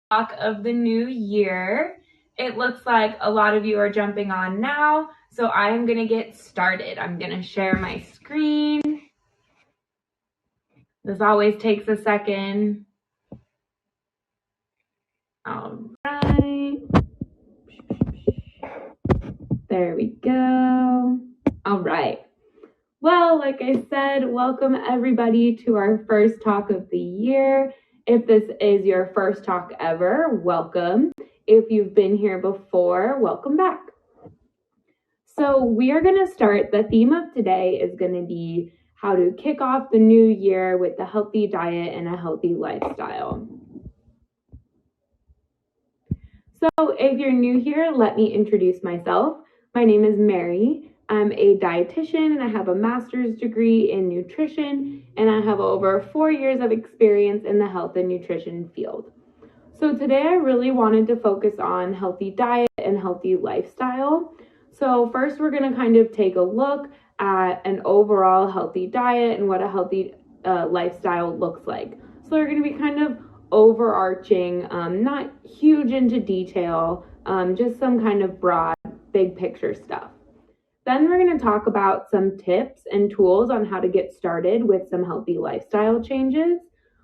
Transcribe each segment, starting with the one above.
Talk of the new year. It looks like a lot of you are jumping on now, so I am going to get started. I'm going to share my screen. This always takes a second. All right. There we go. All right. Well, like I said, welcome everybody to our first talk of the year. If this is your first talk ever, welcome. If you've been here before, welcome back. So we are going to start, the theme of today is going to be how to kick off the new year with a healthy diet and a healthy lifestyle. So if you're new here, let me introduce myself. My name is Mary. I'm a dietitian and I have a master's degree in nutrition, and I have over 4 years of experience in the health and nutrition field. So today I really wanted to focus on healthy diet and healthy lifestyle. So first we're going to kind of take a look at an overall healthy diet and what a healthy lifestyle looks like. So they're going to be kind of overarching, not huge into detail, just some kind of broad, big picture stuff. Then we're going to talk about some tips and tools on how to get started with some healthy lifestyle changes.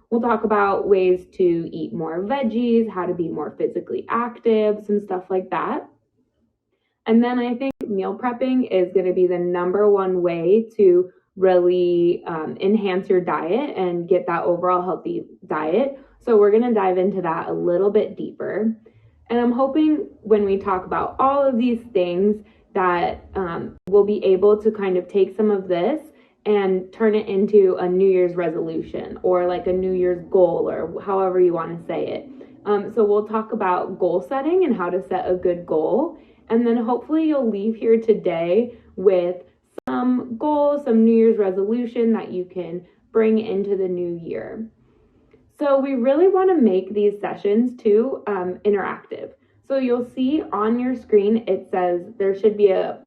We'll talk about ways to eat more veggies, how to be more physically active, some stuff like that. And then I think meal prepping is going to be the number one way to really enhance your diet and get that overall healthy diet. So we're going to dive into that a little bit deeper. And I'm hoping when we talk about all of these things that we'll be able to kind of take some of this and turn it into a New Year's resolution or like a New Year's goal, or however you want to say it. So we'll talk about goal setting and how to set a good goal. And then hopefully you'll leave here today with some goals, some New Year's resolution that you can bring into the new year. So we really want to make these sessions too interactive. So you'll see on your screen, it says there should be a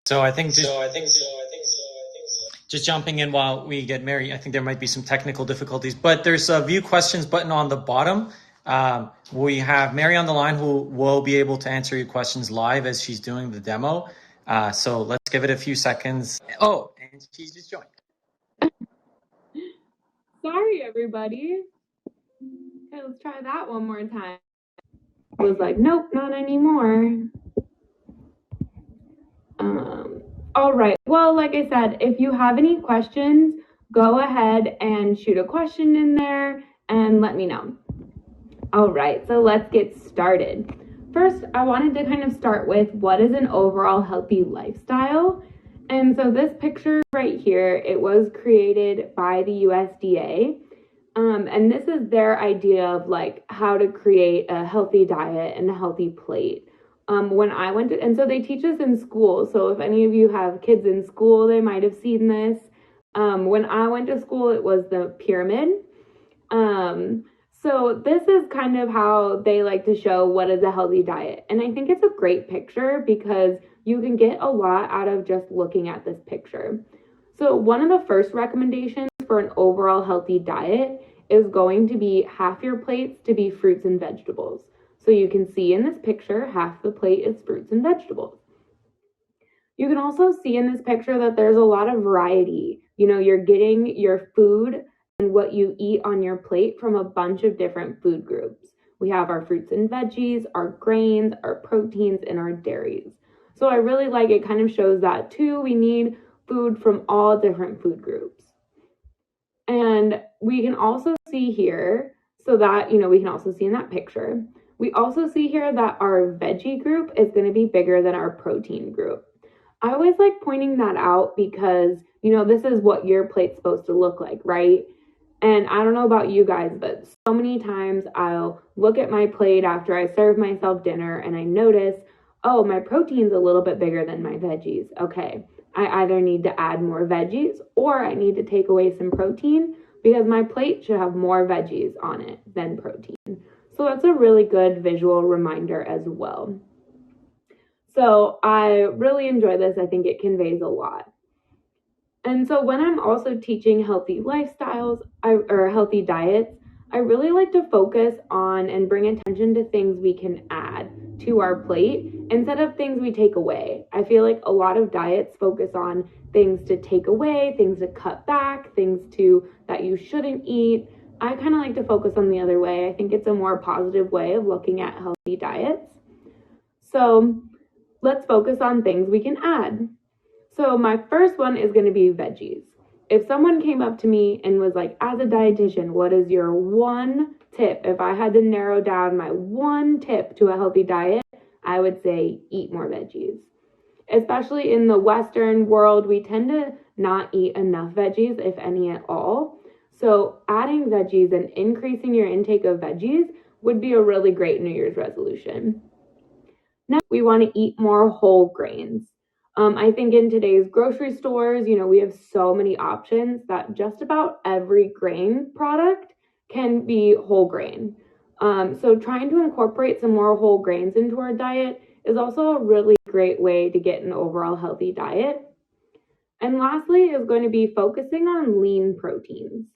So I think just jumping in while we get Mary, I think there might be some technical difficulties, but there's a view questions button on the bottom. We have Mary on the line who will be able to answer your questions live as she's doing the demo. So let's give it a few seconds. Oh, and she's just joined. Sorry, everybody. Okay, let's try that one more time. I was like, nope, not anymore. All right. Well, like I said, if you have any questions, go ahead and shoot a question in there and let me know. All right, so let's get started. First, I wanted to kind of start with what is an overall healthy lifestyle. And so this picture right here, it was created by the USDA. And this is their idea of like how to create a healthy diet and a healthy plate. When I went to, and so they teach us in school. So if any of you have kids in school, they might have seen this. When I went to school, it was the pyramid. So this is kind of how they like to show what is a healthy diet. And I think it's a great picture because you can get a lot out of just looking at this picture. So one of the first recommendations for an overall healthy diet is going to be half your plates to be fruits and vegetables. So you can see in this picture, half the plate is fruits and vegetables. You can also see in this picture that there's a lot of variety. You know, you're getting your food and what you eat on your plate from a bunch of different food groups. We have our fruits and veggies, our grains, our proteins, and our dairies. So I really like it, kind of shows that too. We need food from all different food groups. And we can also see here, so that, you know, we can also see in that picture, we also see here that our veggie group is going to be bigger than our protein group. I always like pointing that out because, you know, this is what your plate's supposed to look like, right? And I don't know about you guys, but so many times I'll look at my plate after I serve myself dinner and I notice, oh, my protein's a little bit bigger than my veggies. Okay, I either need to add more veggies or I need to take away some protein. because my plate should have more veggies on it than protein. So that's a really good visual reminder as well. So I really enjoy this. I think it conveys a lot. And so when I'm also teaching healthy lifestyles or healthy diets, I really like to focus on and bring attention to things we can add to our plate instead of things we take away. I feel like a lot of diets focus on things to take away, things to cut back, things that you shouldn't eat. I kind of like to focus on the other way. I think it's a more positive way of looking at healthy diets. So let's focus on things we can add. So my first one is going to be veggies. If someone came up to me and was like, as a dietitian, what is your one tip? If I had to narrow down my one tip to a healthy diet, I would say eat more veggies. Especially in the Western world, we tend to not eat enough veggies, if any at all. So adding veggies and increasing your intake of veggies would be a really great New Year's resolution. Next, we want to eat more whole grains. I think in today's grocery stores, we have so many options that just about every grain product can be whole grain. So trying to incorporate some more whole grains into our diet is also a really great way to get an overall healthy diet. And lastly is going to be focusing on lean proteins.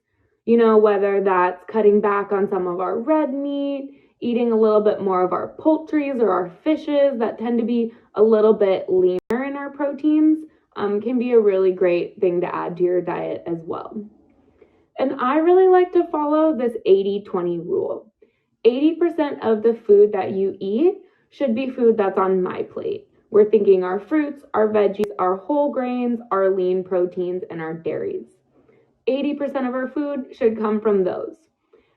Whether that's cutting back on some of our red meat, eating a little bit more of our poultries or our fishes that tend to be a little bit leaner in our proteins, can be a really great thing to add to your diet as well. And I really like to follow this 80-20 rule. 80% of the food that you eat should be food that's on my plate. We're thinking our fruits, our veggies, our whole grains, our lean proteins, and our dairies. 80% of our food should come from those.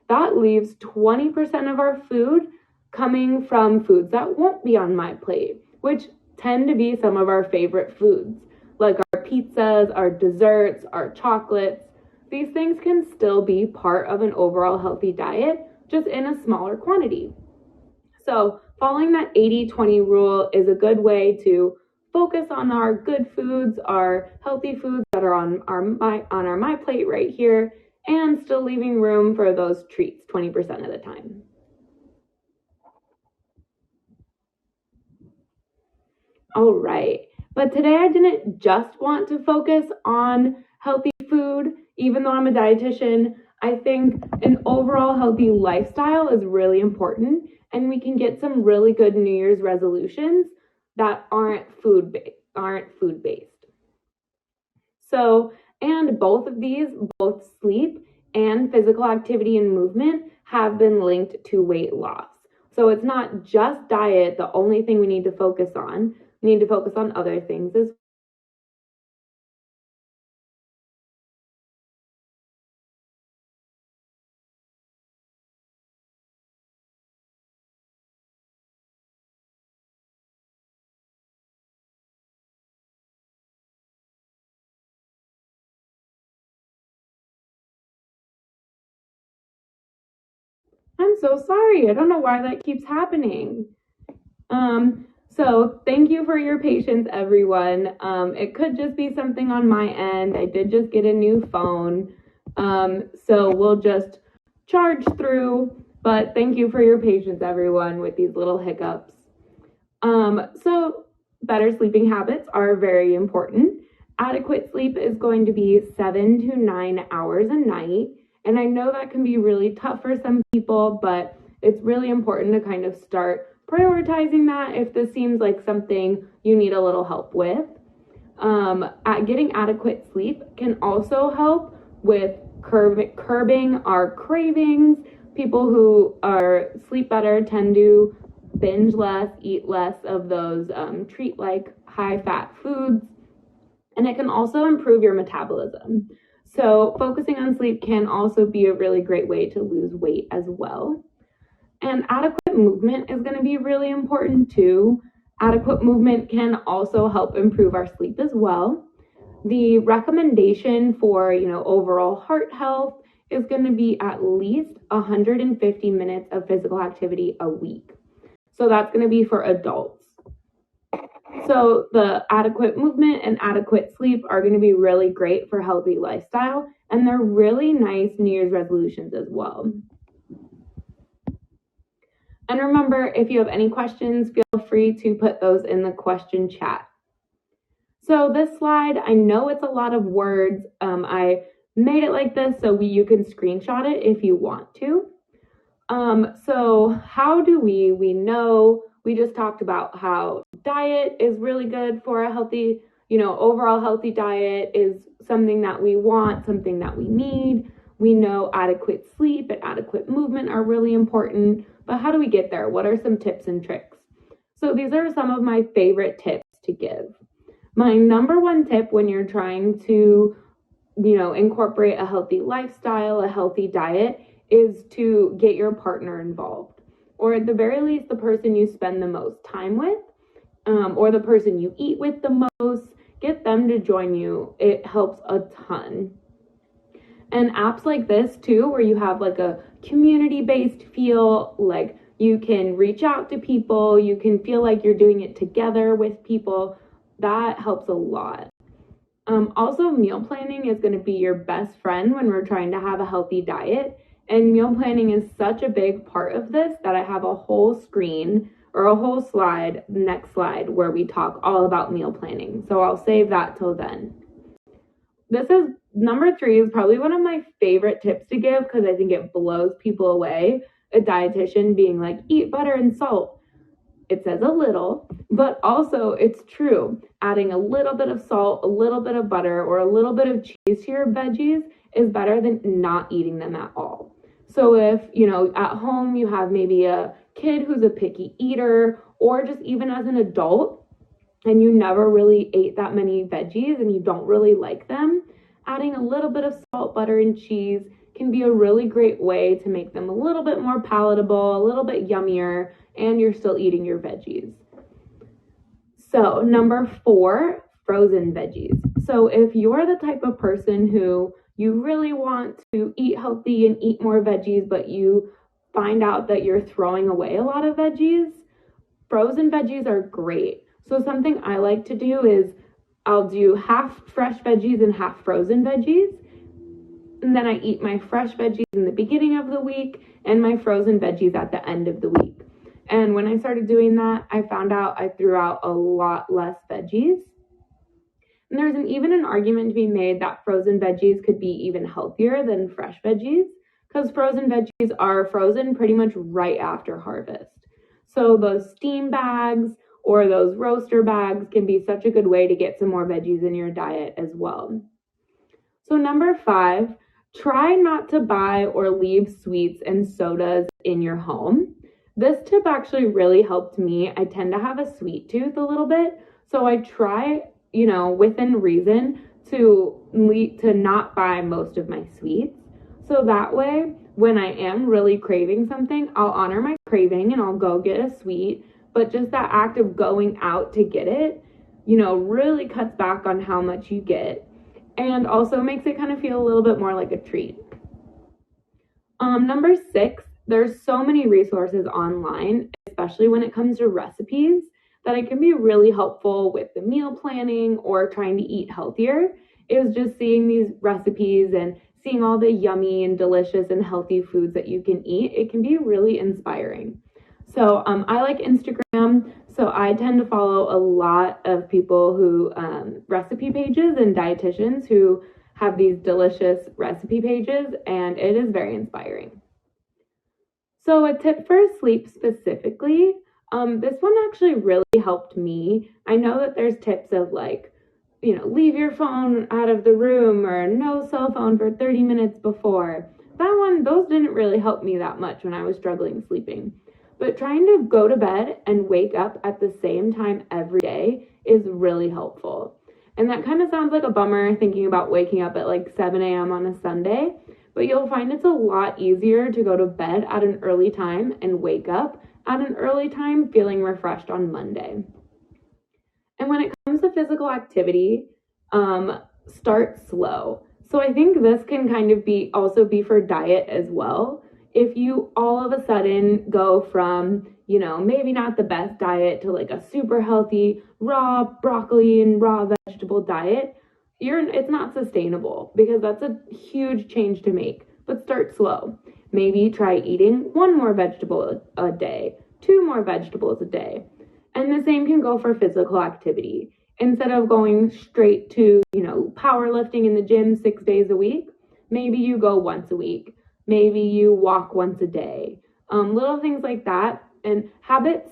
That leaves 20% of our food coming from foods that won't be on my plate, which tend to be some of our favorite foods, like our pizzas, our desserts, our chocolates. These things can still be part of an overall healthy diet, just in a smaller quantity. So following that 80-20 rule is a good way to focus on our good foods, our healthy foods that are on our my plate right here, and still leaving room for those treats 20% of the time. All right, but today I didn't just want to focus on healthy food, even though I'm a dietitian. I think an overall healthy lifestyle is really important, and we can get some really good New Year's resolutions that aren't food-based. So, and both of these, both sleep and physical activity and movement, have been linked to weight loss. So it's not just diet, the only thing we need to focus on. We need to focus on other things as well. I'm so sorry. I don't know why that keeps happening. So thank you for your patience, everyone. It could just be something on my end. I did just get a new phone. So we'll just charge through, but thank you for your patience, everyone, with these little hiccups. So better sleeping habits are very important. Adequate sleep is going to be 7 to 9 hours a night. And I know that can be really tough for some people, but it's really important to kind of start prioritizing that if this seems like something you need a little help with. Getting adequate sleep can also help with curbing our cravings. People who sleep better tend to binge less, eat less of those treat-like high-fat foods, and it can also improve your metabolism. So focusing on sleep can also be a really great way to lose weight as well. And adequate movement is going to be really important too. Adequate movement can also help improve our sleep as well. The recommendation for, overall heart health is going to be at least 150 minutes of physical activity a week. So that's going to be for adults. So the adequate movement and adequate sleep are going to be really great for healthy lifestyle, and they're really nice New Year's resolutions as well. And remember, if you have any questions, feel free to put those in the question chat. So this slide, I know it's a lot of words. I made it like this so you can screenshot it if you want to. So how do we know, we just talked about how diet is really good for a healthy, overall healthy diet is something that we want, something that we need. We know adequate sleep and adequate movement are really important, but how do we get there? What are some tips and tricks? So these are some of my favorite tips to give. My number one tip when you're trying to, incorporate a healthy lifestyle, a healthy diet, is to get your partner involved, or at the very least, the person you spend the most time with, or the person you eat with the most. Get them to join you. It helps a ton. And apps like this too, where you have like a community-based feel, like you can reach out to people, you can feel like you're doing it together with people, that helps a lot. Also, meal planning is going to be your best friend when we're trying to have a healthy diet. And meal planning is such a big part of this that I have a whole screen or a whole slide, next slide, where we talk all about meal planning. So I'll save that till then. This is number 3 is probably one of my favorite tips to give because I think it blows people away. A dietitian being like, eat butter and salt. It says a little, but also it's true. Adding a little bit of salt, a little bit of butter, or a little bit of cheese to your veggies is better than not eating them at all. So if, at home you have maybe a kid who's a picky eater, or just even as an adult, and you never really ate that many veggies and you don't really like them, adding a little bit of salt, butter, and cheese can be a really great way to make them a little bit more palatable, a little bit yummier, and you're still eating your veggies. So number 4, frozen veggies. So if you're the type of person who you really want to eat healthy and eat more veggies, but you find out that you're throwing away a lot of veggies, frozen veggies are great. So something I like to do is I'll do half fresh veggies and half frozen veggies. And then I eat my fresh veggies in the beginning of the week and my frozen veggies at the end of the week. And when I started doing that, I found out I threw out a lot less veggies. And there's even an argument to be made that frozen veggies could be even healthier than fresh veggies because frozen veggies are frozen pretty much right after harvest. So those steam bags or those roaster bags can be such a good way to get some more veggies in your diet as well. So number 5, try not to buy or leave sweets and sodas in your home. This tip actually really helped me. I tend to have a sweet tooth a little bit, so I try, within reason to not buy most of my sweets. So that way, when I am really craving something, I'll honor my craving and I'll go get a sweet. But just that act of going out to get it, really cuts back on how much you get and also makes it kind of feel a little bit more like a treat. Number 6, there's so many resources online, especially when it comes to recipes, that it can be really helpful with the meal planning or trying to eat healthier. Is just seeing these recipes and seeing all the yummy and delicious and healthy foods that you can eat. It can be really inspiring. So I like Instagram, so I tend to follow a lot of people who recipe pages and dietitians who have these delicious recipe pages, and it is very inspiring. So a tip for sleep specifically, this one actually really helped me. I know that there's tips of like, leave your phone out of the room or no cell phone for 30 minutes before. Those didn't really help me that much when I was struggling sleeping. But trying to go to bed and wake up at the same time every day is really helpful. And that kind of sounds like a bummer thinking about waking up at like 7 a.m. on a Sunday, but you'll find it's a lot easier to go to bed at an early time and wake up at an early time feeling refreshed on Monday. And when it comes to physical activity, start slow. So I think this can kind of also be for diet as well. If you all of a sudden go from, maybe not the best diet to like a super healthy raw broccoli and raw vegetable diet, it's not sustainable because that's a huge change to make. But start slow. Maybe try eating one more vegetable a day, two more vegetables a day. And the same can go for physical activity. Instead of going straight to, powerlifting in the gym 6 days a week, maybe you go once a week. Maybe you walk once a day. Little things like that. And habits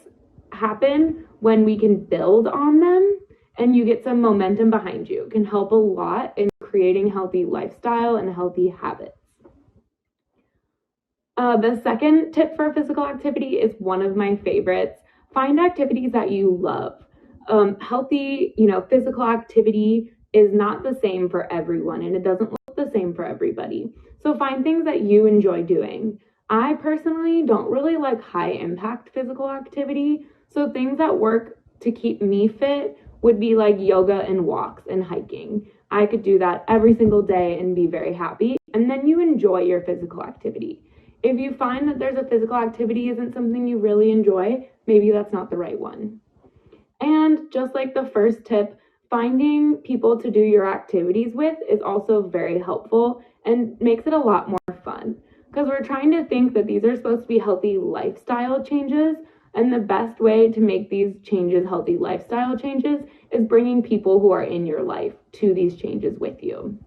happen when we can build on them and you get some momentum behind you. It can help a lot in creating healthy lifestyle and healthy habits. The second tip for physical activity is one of my favorites. Find activities that you love. Healthy, physical activity is not the same for everyone and it doesn't look the same for everybody. So find things that you enjoy doing. I personally don't really like high impact physical activity. So things that work to keep me fit would be like yoga and walks and hiking. I could do that every single day and be very happy. And then you enjoy your physical activity. If you find that there's a physical activity isn't something you really enjoy, maybe that's not the right one. And just like the first tip, finding people to do your activities with is also very helpful and makes it a lot more fun. Because we're trying to think that these are supposed to be healthy lifestyle changes, and the best way to make these changes healthy lifestyle changes is bringing people who are in your life to these changes with you.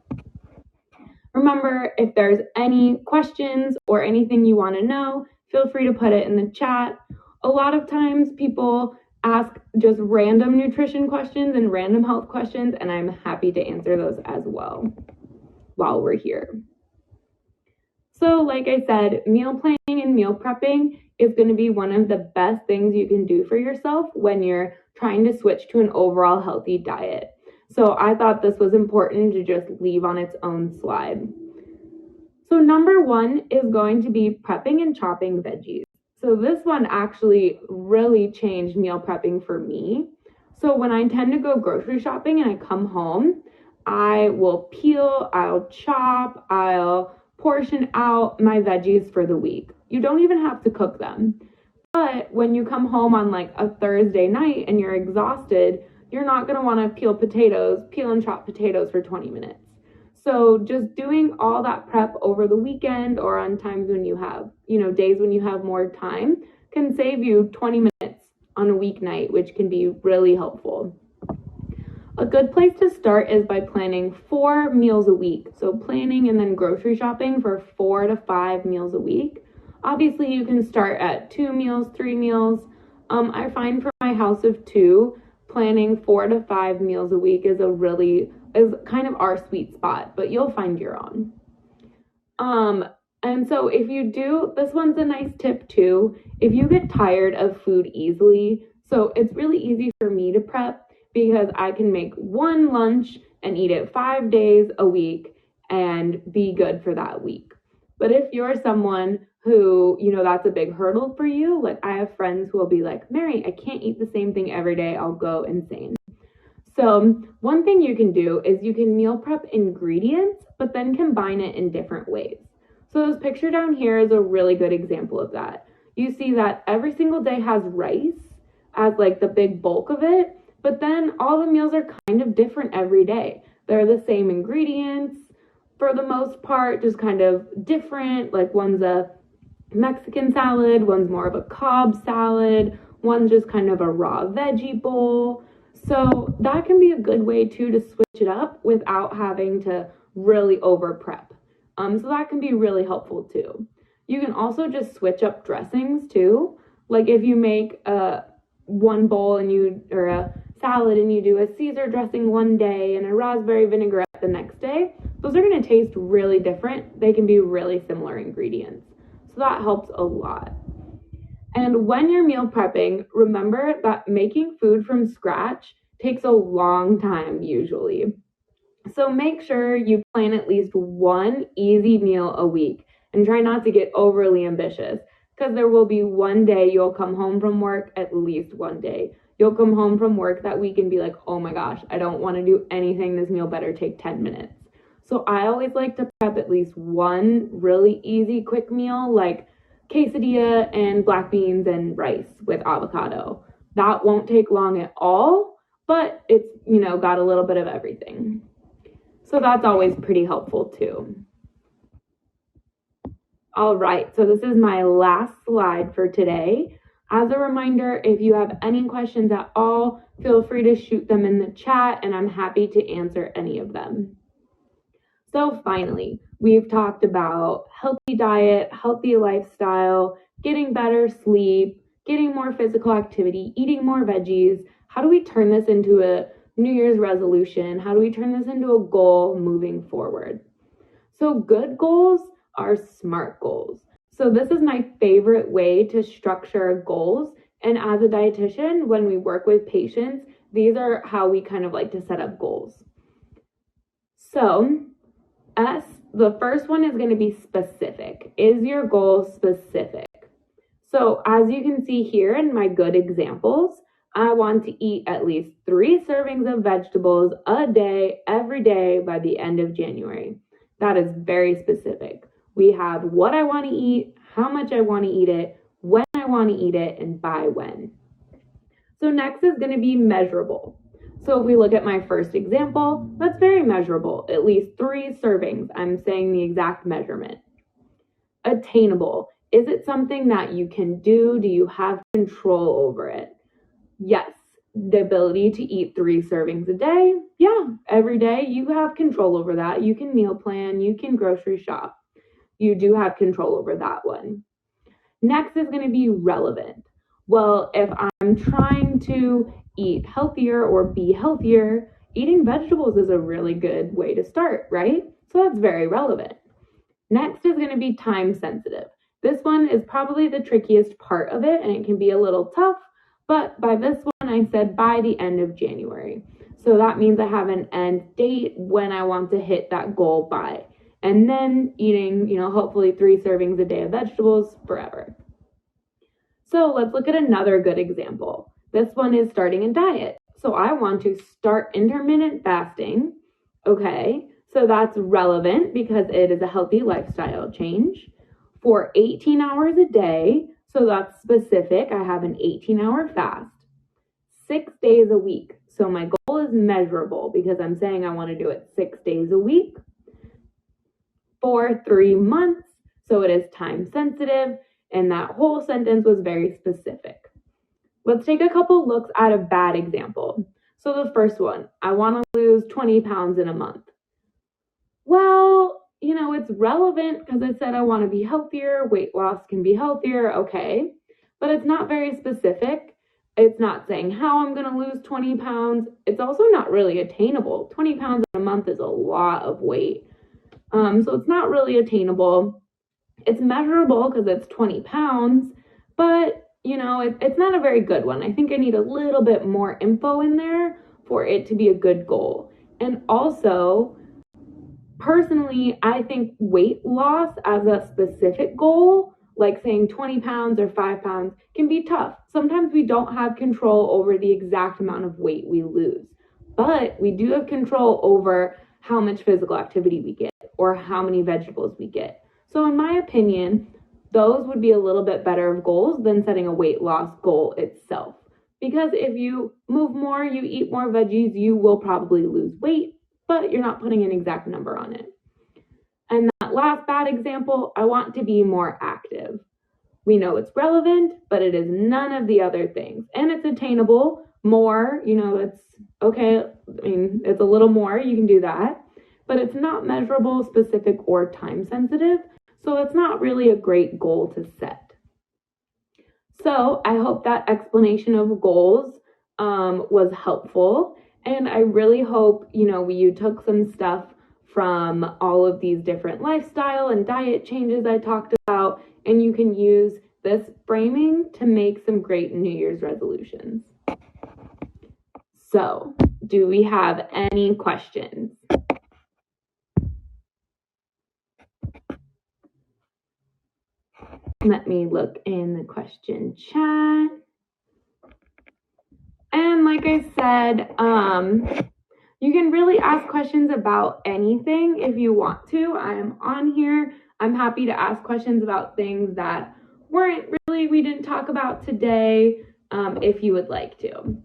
Remember, if there's any questions or anything you want to know, feel free to put it in the chat. A lot of times people ask just random nutrition questions and random health questions, and I'm happy to answer those as well while we're here. So like I said, meal planning and meal prepping is going to be one of the best things you can do for yourself when you're trying to switch to an overall healthy diet. So I thought this was important to just leave on its own slide. So number one is going to be prepping and chopping veggies. So this one actually really changed meal prepping for me. So when I tend to go grocery shopping and I come home, I will peel, I'll chop, I'll portion out my veggies for the week. You don't even have to cook them. But when you come home on like a Thursday night and you're exhausted, you're not going to want to peel and chop potatoes for 20 minutes. So just doing all that prep over the weekend or on times when you have, days when you have more time can save you 20 minutes on a weeknight, which can be really helpful. A good place to start is by planning 4 meals a week. So planning and then grocery shopping for 4 to 5 meals a week. Obviously, you can start at 2 meals, 3 meals. I find for my house of 2, planning 4 to 5 meals a week is kind of our sweet spot, but you'll find your own. And so if you do, this one's a nice tip too. If you get tired of food easily, so it's really easy for me to prep because I can make one lunch and eat it 5 days a week and be good for that week. But if you're someone who, that's a big hurdle for you, like I have friends who will be like, Mary, I can't eat the same thing every day. I'll go insane. So one thing you can do is you can meal prep ingredients, but then combine it in different ways. So this picture down here is a really good example of that. You see that every single day has rice as like the big bulk of it, but then all the meals are kind of different every day. They're the same ingredients for the most part, just kind of different. Like one's a Mexican salad, one's more of a Cobb salad, one's just kind of a raw veggie bowl. So that can be a good way too to switch it up without having to really over prep. So that can be really helpful too. You can also just switch up dressings too. Like if you make one bowl or a salad and you do a Caesar dressing one day and a raspberry vinaigrette the next day, those are going to taste really different. They can be really similar ingredients. So that helps a lot. And when you're meal prepping, remember that making food from scratch takes a long time usually. So make sure you plan at least one easy meal a week and try not to get overly ambitious because there will be one day you'll come home from work, at least one day. You'll come home from work that week and be like, oh my gosh, I don't want to do anything. This meal better take 10 minutes. So I always like to prep at least one really easy quick meal, like quesadilla and black beans and rice with avocado. That won't take long at all, but it's, got a little bit of everything. So that's always pretty helpful too. All right, so this is my last slide for today. As a reminder, if you have any questions at all, feel free to shoot them in the chat and I'm happy to answer any of them. So finally, we've talked about healthy diet, healthy lifestyle, getting better sleep, getting more physical activity, eating more veggies. How do we turn this into a New Year's resolution? How do we turn this into a goal moving forward? So good goals are SMART goals. So this is my favorite way to structure goals. And as a dietitian, when we work with patients, these are how we kind of like to set up goals. So the first one is going to be specific. Is your goal specific? So as you can see here in my good examples, I want to eat at least 3 servings of vegetables a day, every day by the end of January. That is very specific. We have what I want to eat, how much I want to eat it, when I want to eat it, and by when. So next is going to be measurable. So if we look at my first example, that's very measurable, at least 3 servings. I'm saying the exact measurement. Attainable. Is it something that you can do? Do you have control over it? Yes. The ability to eat 3 servings a day. Yeah, every day you have control over that. You can meal plan, you can grocery shop. You do have control over that one. Next is going to be relevant. Well, if I'm trying to eat healthier or be healthier, eating vegetables is a really good way to start, right? So that's very relevant. Next is going to be time sensitive. This one is probably the trickiest part of it, and it can be a little tough, but by this one, I said by the end of January. So that means I have an end date when I want to hit that goal by. And then eating, hopefully 3 servings a day of vegetables forever. So let's look at another good example. This one is starting a diet. So I want to start intermittent fasting. Okay, so that's relevant because it is a healthy lifestyle change for 18 hours a day. So that's specific. I have an 18-hour fast, 6 days a week. So my goal is measurable because I'm saying I want to do it 6 days a week for 3 months. So it is time sensitive. And that whole sentence was very specific. Let's take a couple looks at a bad example. So the first one, I want to lose 20 pounds in a month. Well, it's relevant because I said I want to be healthier. Weight loss can be healthier. Okay. But it's not very specific. It's not saying how I'm going to lose 20 pounds. It's also not really attainable. 20 pounds in a month is a lot of weight. So it's not really attainable. It's measurable because it's 20 pounds, but it's not a very good one. I think I need a little bit more info in there for it to be a good goal. And also, personally, I think weight loss as a specific goal, like saying 20 pounds or 5 pounds, can be tough. Sometimes we don't have control over the exact amount of weight we lose, but we do have control over how much physical activity we get or how many vegetables we get. So in my opinion, those would be a little bit better of goals than setting a weight loss goal itself. Because if you move more, you eat more veggies, you will probably lose weight, but you're not putting an exact number on it. And that last bad example, I want to be more active. We know it's relevant, but it is none of the other things. And it's attainable more, it's okay. It's a little more, you can do that, but it's not measurable, specific, or time sensitive. So it's not really a great goal to set. So I hope that explanation of goals was helpful. And I really hope, you took some stuff from all of these different lifestyle and diet changes I talked about, and you can use this framing to make some great New Year's resolutions. So, do we have any questions? Let me look in the question chat. And like I said, you can really ask questions about anything if you want to. I am on here. I'm happy to ask questions about things that we didn't talk about today, if you would like to.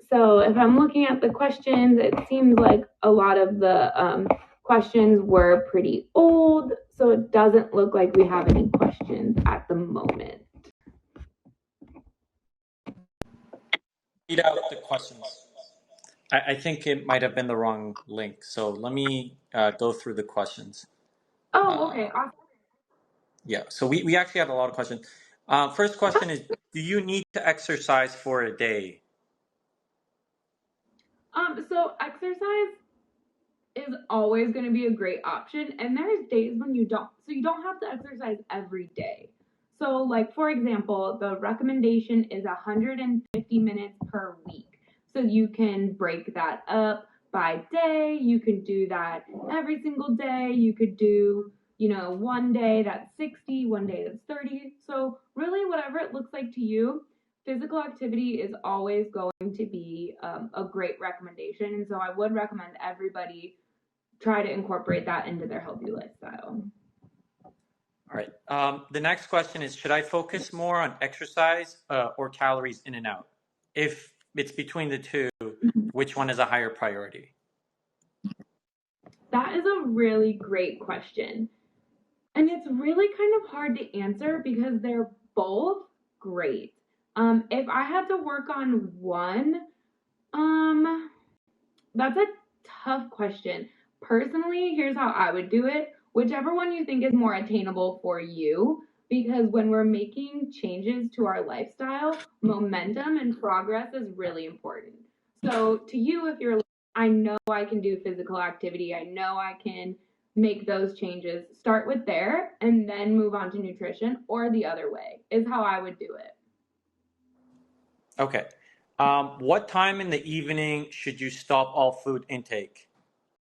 So if I'm looking at the questions, it seems like a lot of the questions were pretty old, so it doesn't look like we have any questions at the moment. Read out the questions. I think it might have been the wrong link, so let me go through the questions. Oh, okay, awesome. Yeah, so we actually have a lot of questions. First question is, do you need to exercise for a day? So exercise is always going to be a great option, and there's days when you don't. So you don't have to exercise every day. So like for example, the recommendation is 150 minutes per week. So you can break that up by day. You can do that every single day. You could do, one day that's 60, one day that's 30. So really whatever it looks like to you, physical activity is always going to be a great recommendation. And so I would recommend everybody try to incorporate that into their healthy lifestyle. All right. The next question is, should I focus more on exercise or calories in and out? If it's between the two, which one is a higher priority? That is a really great question. And it's really kind of hard to answer because they're both great. If I had to work on one, that's a tough question. Personally, here's how I would do it. Whichever one you think is more attainable for you, because when we're making changes to our lifestyle, momentum and progress is really important. So, to you, if you're, I know I can do physical activity, I know I can make those changes, start with there and then move on to nutrition, or the other way is how I would do it. Okay. What time in the evening should you stop all food intake?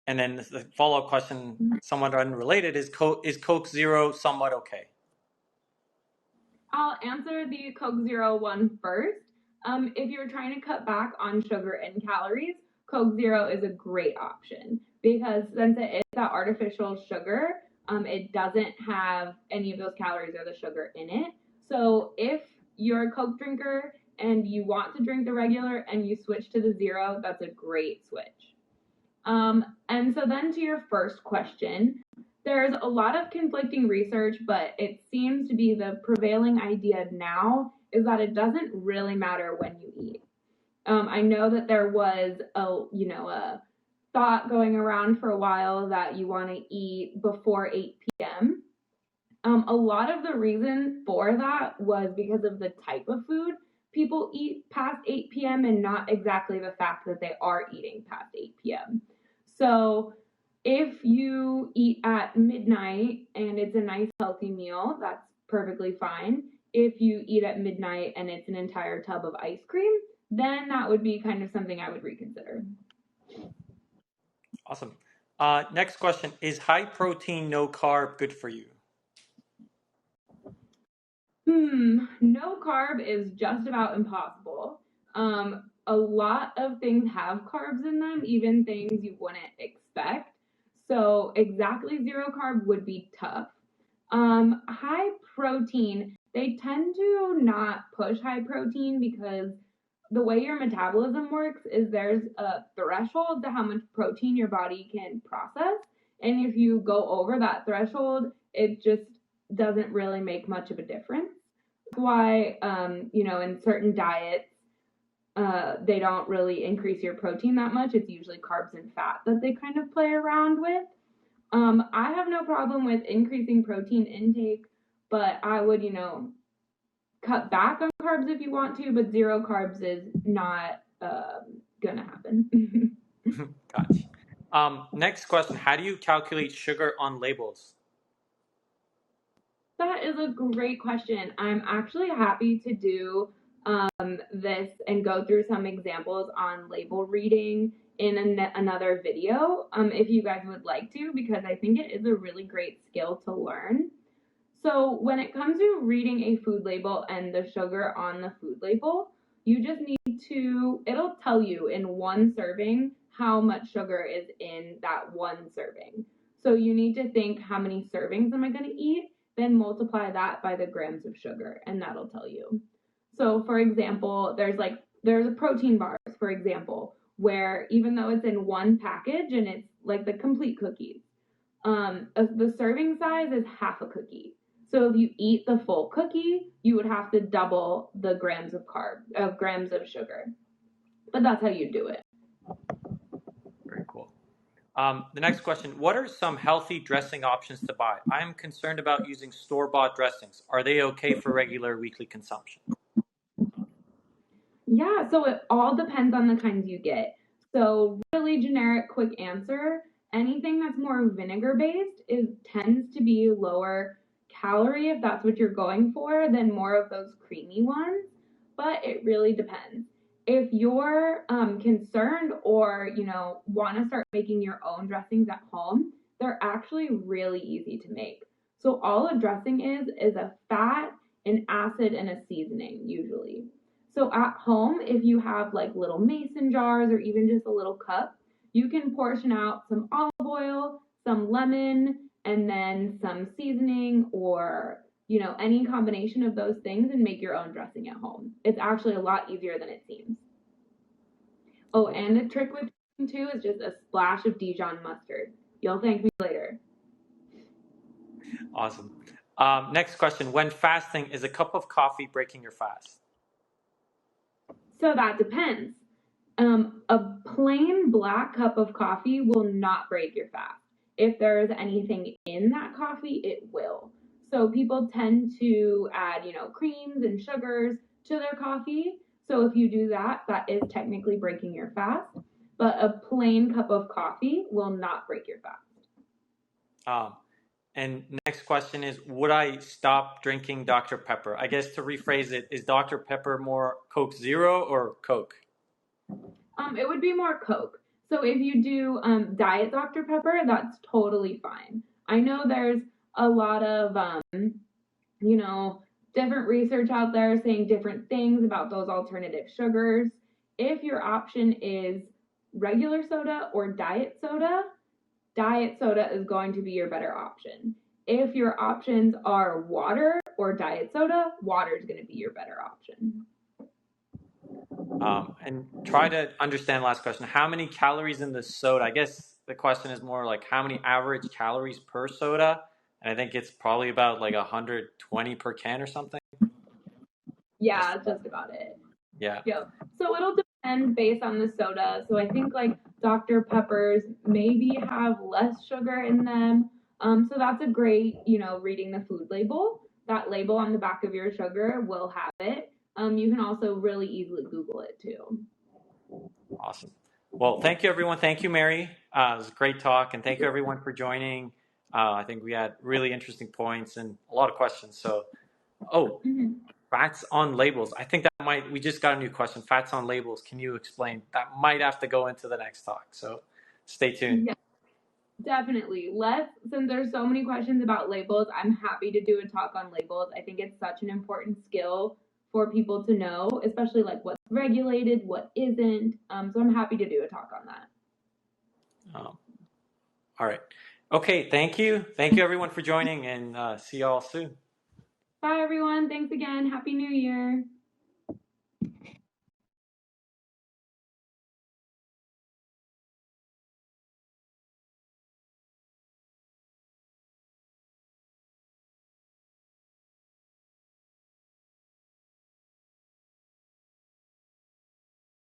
And then the follow-up question, somewhat unrelated, is Coke Zero somewhat okay? I'll answer the Coke Zero one first. If you're trying to cut back on sugar and calories, Coke Zero is a great option because since it is that artificial sugar, it doesn't have any of those calories or the sugar in it. So if you're a Coke drinker and you want to drink the regular and you switch to the zero, that's a great switch. And so then to your first question, there's a lot of conflicting research, but it seems to be the prevailing idea now is that it doesn't really matter when you eat. I know that there was a thought going around for a while that you want to eat before 8 p.m. A lot of the reason for that was because of the type of food people eat past 8 p.m. and not exactly the fact that they are eating past 8 p.m. So if you eat at midnight and it's a nice healthy meal, that's perfectly fine. If you eat at midnight and it's an entire tub of ice cream, then that would be kind of something I would reconsider. Awesome. Next question, is high protein, no carb good for you? No carb is just about impossible. A lot of things have carbs in them, even things you wouldn't expect. So exactly zero carb would be tough. High protein, they tend to not push high protein because the way your metabolism works is there's a threshold to how much protein your body can process. And if you go over that threshold, it just doesn't really make much of a difference. That's why, in certain diets, they don't really increase your protein that much. It's usually carbs and fat that they kind of play around with. I have no problem with increasing protein intake, but I would, cut back on carbs if you want to, but zero carbs is not gonna happen. Gotcha. Next question, how do you calculate sugar on labels? That is a great question. I'm actually happy to do this and go through some examples on label reading in another video if you guys would like to, because I think it is a really great skill to learn. So when it comes to reading a food label and the sugar on the food label, you just need to, it'll tell you in one serving how much sugar is in that one serving. So you need to think, how many servings am I going to eat? then multiply that by the grams of sugar, and that'll tell you. So for example, there's a protein bars, for example, where even though it's in one package and it's like the complete cookies, the serving size is half a cookie. So if you eat the full cookie, you would have to double the grams of grams of sugar. But that's how you do it. Very cool. The next question, what are some healthy dressing options to buy? I'm concerned about using store-bought dressings. Are they okay for regular weekly consumption? Yeah, so it all depends on the kinds you get. So really generic quick answer, anything that's more vinegar based tends to be lower calorie if that's what you're going for than more of those creamy ones, but it really depends. If you're concerned or want to start making your own dressings at home, they're actually really easy to make. So all a dressing is a fat, an acid, and a seasoning usually. So at home, if you have like little mason jars or even just a little cup, you can portion out some olive oil, some lemon, and then some seasoning or any combination of those things and make your own dressing at home. It's actually a lot easier than it seems. Oh, and a trick with too is just a splash of Dijon mustard. You'll thank me later. Awesome. Next question, when fasting, is a cup of coffee breaking your fast? So that depends. A plain black cup of coffee will not break your fast. If there's anything in that coffee, it will. So people tend to add, creams and sugars to their coffee. So if you do that, that is technically breaking your fast. But a plain cup of coffee will not break your fast. And next question is, would I stop drinking Dr. Pepper? I guess to rephrase it, is Dr. Pepper more Coke Zero or Coke? It would be more Coke. So if you do Diet Dr. Pepper, that's totally fine. I know there's a lot of, different research out there saying different things about those alternative sugars. If your option is regular soda or diet soda is going to be your better option. If your options are water or diet soda, water is going to be your better option. And try to understand last question. How many calories in the soda? I guess the question is more like how many average calories per soda? And I think it's probably about like 120 per can or something. Yeah, just about it. Yeah. Yep. So it'll depend based on the soda. So I think like Dr. Peppers maybe have less sugar in them. So that's a great, reading the food label. That label on the back of your sugar will have it. You can also really easily Google it too. Awesome. Well, thank you, everyone. Thank you, Mary. It was a great talk, and thank you, everyone, for joining. I think we had really interesting points and a lot of questions. So, fats on labels. I think we just got a new question. Fats on labels. Can you explain? That might have to go into the next talk. So, stay tuned. Yeah, definitely. Since there's so many questions about labels, I'm happy to do a talk on labels. I think it's such an important skill for people to know, especially like what's regulated, what isn't. So I'm happy to do a talk on that. All right. Okay. Thank you. Thank you, everyone, for joining, and see you all soon. Bye, everyone. Thanks again. Happy New Year.